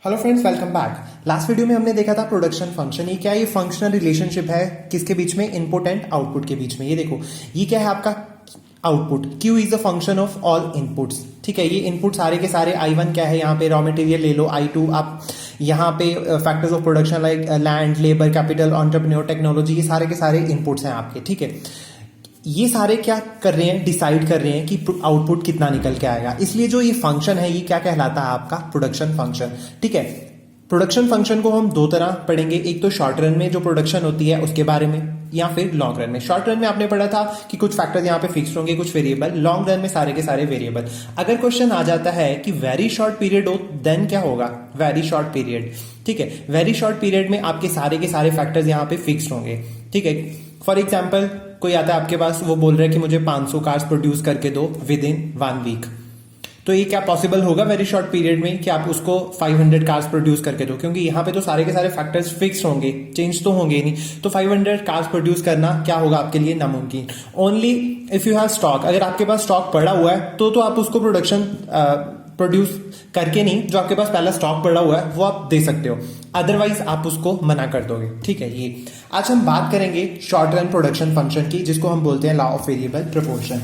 Hello friends, welcome back. Last video में हमने देखा था प्रोडक्शन फंक्शन। ये क्या है? ये फंक्शनल रिलेशनशिप है किसके बीच में? इनपुट एंड आउटपुट के बीच में। ये देखो, ये क्या है आपका output. Q is the function of all inputs. ठीक है, ये इनपुट सारे के सारे I1 क्या है, यहाँ पे रॉ मटेरियल ले लो, I2 आप यहाँ पे factors of production like land, labour, capital, entrepreneur, technology, ये सारे के सारे इनपुट्स हैं आपके। ठीक है, ये सारे क्या कर रहे हैं? डिसाइड कर रहे हैं कि आउटपुट कितना निकल के आएगा। इसलिए जो ये फंक्शन है, ये क्या कहलाता है? आपका प्रोडक्शन फंक्शन। ठीक है, प्रोडक्शन फंक्शन को हम दो तरह पढ़ेंगे। एक तो शॉर्ट रन में जो प्रोडक्शन होती है उसके बारे में, या फिर लॉन्ग रन में। शॉर्ट रन में आपने पढ़ा था कि कुछ फैक्टर्स यहाँ पे फिक्स होंगे, कुछ वेरिएबल। लॉन्ग रन में सारे के सारे वेरिएबल। अगर क्वेश्चन आ जाता है कि वेरी शॉर्ट पीरियड हो, देन क्या होगा? Very short period. ठीक है, वेरी शॉर्ट पीरियड में आपके सारे के सारे फैक्टर्स यहाँ पे फिक्स होंगे। ठीक है, फॉर एग्जाम्पल कोई आता है आपके पास, वो बोल रहा है कि मुझे 500 कार्स प्रोड्यूस करके दो विद इन 1 वीक। तो ये क्या पॉसिबल होगा वेरी शॉर्ट पीरियड में कि आप उसको 500 कार्स प्रोड्यूस करके दो? क्योंकि यहाँ पे तो सारे के सारे फैक्टर्स फिक्स होंगे, चेंज तो होंगे नहीं। तो 500 कार्स प्रोड्यूस करना क्या होगा आपके लिए? नामुमकिन। Only if you have stock. अगर आपके पास स्टॉक पड़ा हुआ है तो आप उसको प्रोड्यूस करके नहीं, जो आपके पास पहला स्टॉक पड़ा हुआ है वो आप दे सकते हो, अदरवाइज आप उसको मना कर दोगे। ठीक है, ये आज हम बात करेंगे शॉर्ट रन प्रोडक्शन फंक्शन की, जिसको हम बोलते हैं लॉ ऑफ वेरिएबल प्रोपोर्शन।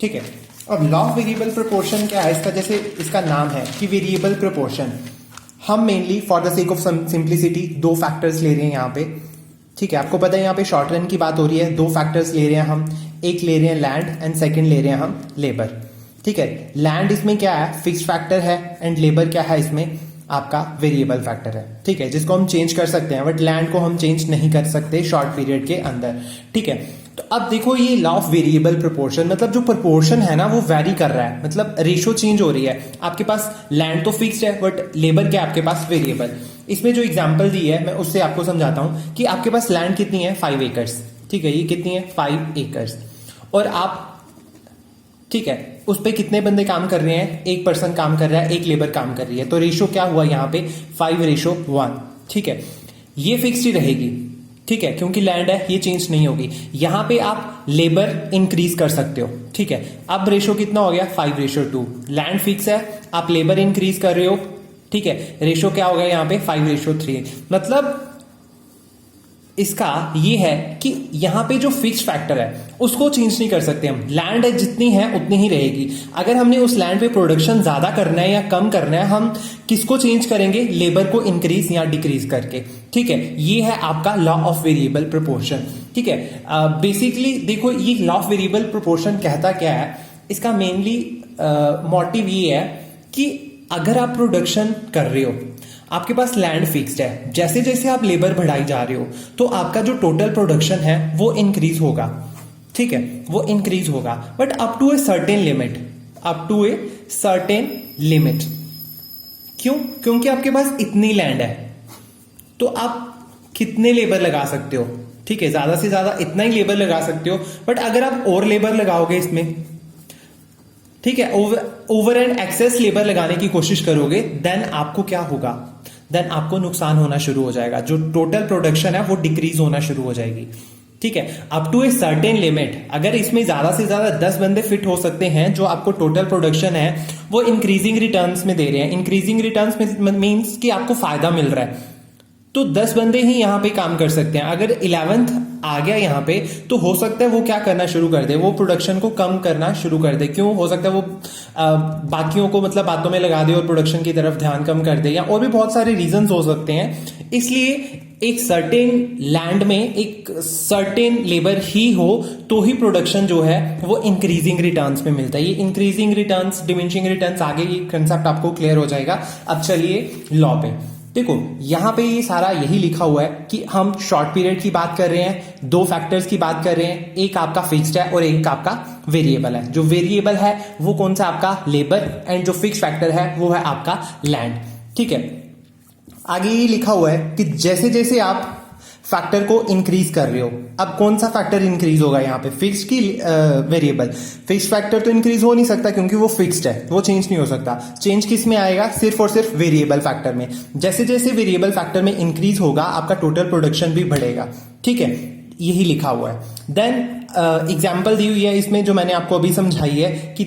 ठीक है, अब लॉ ऑफ वेरिएबल प्रोपोर्शन क्या है? इसका जैसे इसका नाम है कि वेरिएबल प्रोपोर्शन। हम mainly for the sake of simplicity दो फैक्टर्स ले रहे हैं यहाँ पे। ठीक है, आपको पता है यहाँ पे शॉर्ट रन की बात हो रही है, दो फैक्टर्स ले रहे हैं हम। एक ले रहे हैं लैंड एंड सेकेंड ले रहे हैं हम लेबर। ठीक है, लैंड इसमें क्या है? फिक्स फैक्टर है, एंड लेबर क्या है? इसमें आपका वेरिएबल फैक्टर है। ठीक है, जिसको हम चेंज कर सकते हैं, बट लैंड को हम चेंज नहीं कर सकते शॉर्ट पीरियड के अंदर। ठीक है, तो अब देखो ये लॉ ऑफ वेरिएबल प्रोपोर्शन, मतलब जो प्रोपोर्शन है ना वो वैरी कर रहा है, मतलब रेशो चेंज हो रही है। आपके पास लैंड तो फिक्स्ड है, बट लेबर क्या है आपके पास? वेरिएबल। इसमें जो एग्जांपल दी है मैं उससे आपको समझाता हूं कि आपके पास लैंड कितनी है? 5 एकर्स। ठीक है, ये कितनी है? 5 एकर्स। और आप, ठीक है, उस पे कितने बंदे काम कर रहे हैं? एक पर्सन काम कर रहा है, एक लेबर काम कर रही है। तो रेशो क्या हुआ यहाँ पे? 5:1। ठीक है, ये फिक्स्ड ही रहेगी। ठीक है, क्योंकि लैंड है, ये चेंज नहीं होगी। यहां पे आप लेबर इंक्रीज कर सकते हो। ठीक है, अब रेशो कितना हो गया? 5:2। लैंड फिक्स है, आप लेबर इंक्रीज कर रहे हो। ठीक है, रेशो क्या हो गया यहाँ पे? 5:3। मतलब इसका ये है कि यहां पे जो फिक्स फैक्टर है उसको चेंज नहीं कर सकते हम। लैंड है जितनी है उतनी ही रहेगी। अगर हमने उस लैंड पे प्रोडक्शन ज्यादा करना है या कम करना है, हम किसको चेंज करेंगे? लेबर को इंक्रीज या डिक्रीज करके। ठीक है, ये है आपका लॉ ऑफ वेरिएबल प्रोपोर्शन। ठीक है, बेसिकली देखो ये लॉ ऑफ वेरिएबल प्रोपोर्शन कहता क्या है? इसका मेनली मोटिव ये है कि अगर आप प्रोडक्शन कर रहे हो, आपके पास लैंड फिक्स्ड है, जैसे जैसे आप लेबर बढ़ाई जा रहे हो तो आपका जो टोटल प्रोडक्शन है वो इंक्रीज होगा। ठीक है, वो इंक्रीज होगा, but up to a certain limit. Up to a certain limit. क्यों? क्योंकि आपके पास इतनी लैंड है तो आप कितने लेबर लगा सकते हो? ठीक है, ज्यादा से ज्यादा इतना ही लेबर लगा सकते हो। बट अगर आप और लेबर लगाओगे इसमें, ठीक है, ओवर एंड एक्सेस लेबर लगाने की कोशिश करोगे, देन आपको क्या होगा? देन आपको नुकसान होना शुरू हो जाएगा। जो टोटल प्रोडक्शन है वो डिक्रीज होना शुरू हो जाएगी। ठीक है, up to a certain limit. अगर इसमें ज्यादा से ज्यादा 10 बंदे फिट हो सकते हैं, जो आपको टोटल प्रोडक्शन है वो इंक्रीजिंग रिटर्न्स में दे रहे हैं। इंक्रीजिंग रिटर्न्स में मीन्स कि आपको फायदा मिल रहा है, तो 10 बंदे ही यहां पे काम कर सकते हैं। अगर 11th आ गया यहां पे, तो हो सकता है वो क्या करना शुरू कर दे? वो प्रोडक्शन को कम करना शुरू कर दे। क्यों? हो सकता है वो बाकियों को मतलब बातों में लगा दे और प्रोडक्शन की तरफ ध्यान कम कर दे, या और भी बहुत सारे रीजंस हो सकते हैं। इसलिए एक सर्टेन लैंड में एक सर्टेन लेबर ही हो तो ही प्रोडक्शन जो है वो इंक्रीजिंग रिटर्न्स में मिलता है। ये इंक्रीजिंग रिटर्न्स, डिमिनिशिंग रिटर्न्स, आगे ये कंसेप्ट आपको क्लियर हो जाएगा। अब चलिए लॉ पे। देखो यहां पे ये सारा यही लिखा हुआ है कि हम शॉर्ट पीरियड की बात कर रहे हैं, दो फैक्टर्स की बात कर रहे हैं। एक आपका फिक्स्ड है और एक आपका वेरिएबल है। जो वेरिएबल है वो कौन सा? आपका लेबर। एंड जो फिक्स फैक्टर है वो है आपका लैंड। ठीक है, आगे ये लिखा हुआ है कि जैसे जैसे आप फैक्टर को इंक्रीज कर रहे हो, अब कौन सा फैक्टर इंक्रीज होगा यहाँ पे? फिक्स की वेरिएबल? फिक्स फैक्टर तो इंक्रीज हो नहीं सकता क्योंकि वो फिक्स्ड है, वो चेंज नहीं हो सकता। चेंज किस में आएगा? सिर्फ और सिर्फ वेरिएबल फैक्टर में। जैसे जैसे वेरिएबल फैक्टर में इंक्रीज होगा आपका टोटल प्रोडक्शन भी बढ़ेगा। ठीक है, यही लिखा हुआ है। देन एग्जाम्पल दी हुई है इसमें जो मैंने आपको अभी समझाई है कि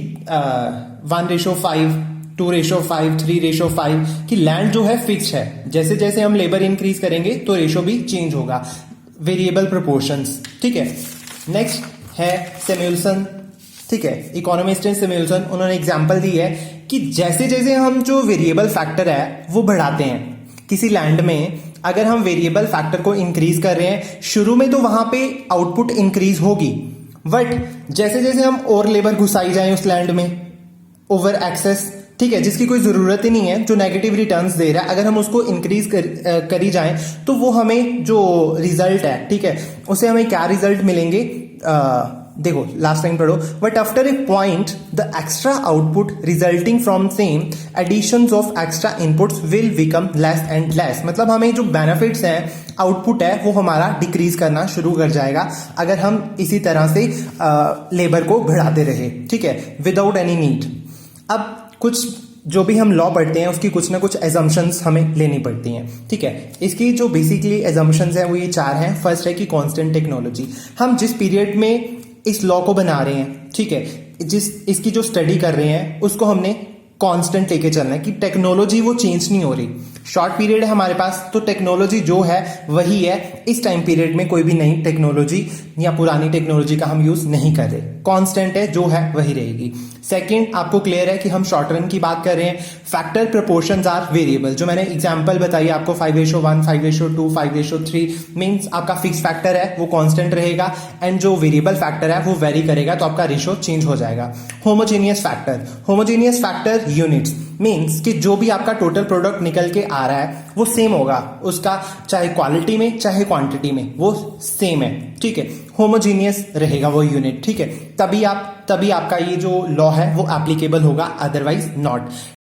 1:5 2:5, 3:5 कि लैंड जो है फिक्स है, जैसे जैसे हम लेबर इंक्रीज करेंगे तो रेशो भी चेंज होगा, वेरिएबल प्रोपोर्शंस। ठीक है, नेक्स्ट है सेम्युलसन। ठीक है, इकोनॉमिस्ट एंड सेम्युलसन उन्होंने एग्जांपल दी है कि जैसे जैसे हम जो वेरिएबल फैक्टर है वो बढ़ाते हैं किसी लैंड में, अगर हम वेरिएबल फैक्टर को इंक्रीज कर रहे हैं शुरू में तो वहां पे आउटपुट इंक्रीज होगी, बट जैसे जैसे हम और लेबर घुसाई जाए उस लैंड में, ओवर एक्सेस, ठीक है, जिसकी कोई जरूरत ही नहीं है, जो नेगेटिव रिटर्न्स दे रहा है, अगर हम उसको इंक्रीज करी जाए तो वो हमें जो रिजल्ट है, ठीक है, उसे हमें क्या रिजल्ट मिलेंगे, देखो लास्ट लाइन पढ़ो, but after a point the extra output resulting from same additions of extra inputs will become less and less. मतलब हमें जो बेनिफिट्स हैं, आउटपुट है, वो हमारा डिक्रीज करना शुरू कर जाएगा अगर हम इसी तरह से लेबर को बढ़ाते रहे, ठीक है, विदाउट एनी नीड। अब कुछ जो भी हम लॉ पढ़ते हैं उसकी कुछ ना कुछ एजम्पशंस हमें लेनी पड़ती हैं। ठीक है, इसकी जो बेसिकली एजम्पशंस हैं वो ये 4 हैं। फर्स्ट है कि कांस्टेंट टेक्नोलॉजी, हम जिस पीरियड में इस लॉ को बना रहे हैं, ठीक है, इसकी जो स्टडी कर रहे हैं उसको हमने कांस्टेंट लेके चलना है कि टेक्नोलॉजी वो चेंज नहीं हो रही। शॉर्ट पीरियड है हमारे पास तो टेक्नोलॉजी जो है वही है, इस टाइम पीरियड में कोई भी नई टेक्नोलॉजी या पुरानी टेक्नोलॉजी का हम यूज नहीं कर रहे, कांस्टेंट है जो है वही रहेगी। सेकंड, आपको क्लियर है कि हम शॉर्ट रन की बात कर रहे हैं, फैक्टर प्रोपोर्शंस आर वेरिएबल, जो मैंने एग्जांपल बताई आपको 5:1, 5:2, 5:3 मींस आपका फिक्स फैक्टर है वो कांस्टेंट रहेगा एंड जो वेरिएबल फैक्टर है वो वेरी करेगा, तो आपका रेशो चेंज हो जाएगा। Homogeneous factor, homogeneous factor units means कि जो भी आपका टोटल प्रोडक्ट निकल के आ रहा है वो सेम होगा, उसका चाहे क्वालिटी में चाहे क्वांटिटी में वो सेम है, ठीक है, होमोजीनियस रहेगा वो यूनिट, ठीक है, तभी आपका ये जो लॉ है वो एप्लीकेबल होगा, अदरवाइज नॉट।